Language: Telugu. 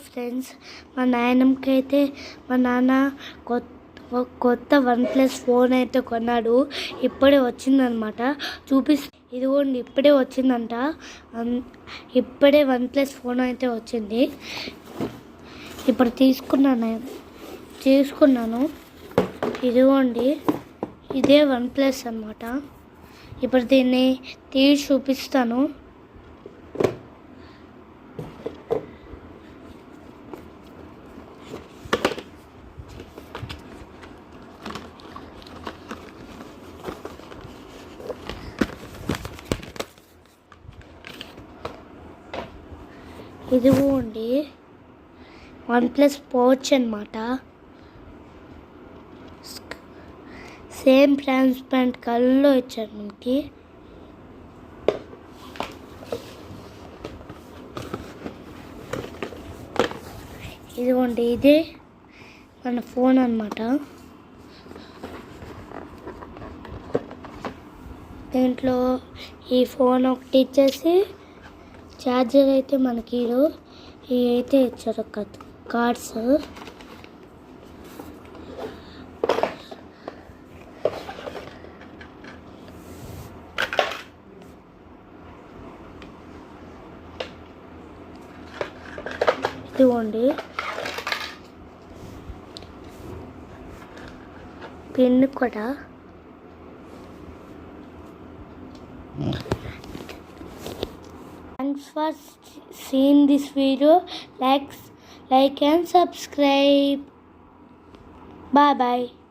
ఫ్రెండ్స్, మా నాన్నమ్మకైతే మా నాన్న కొత్త OnePlus ఫోన్ అయితే కొన్నాడు. ఇప్పుడే వచ్చిందనమాట. ఇదిగోండి, ఇప్పుడే వచ్చిందంట. ఇప్పుడే OnePlus ఫోన్ అయితే వచ్చింది. ఇప్పుడు తీసుకున్నాను. ఇదిగోండి, ఇదే OnePlus అన్నమాట. ఇప్పుడు దీన్ని తీసి చూపిస్తాను. ఇదిగోండి, OnePlus పౌచ్ అన్నమాట. సేమ్ ట్రాన్స్పరెంట్ కలర్లో ఇచ్చారు మనకి. ఇదిగోండి, ఇదే మన ఫోన్ అన్నమాట. దీంట్లో ఈ ఫోన్ ఒకటి ఇచ్చేసి ఛార్జర్ అయితే మనకి ఇవి అయితే ఇచ్చారు కార్డ్స్. ఇదిగోండి, పిన్ కూడా. Thanks for seeing this video. Like and subscribe. Bye bye.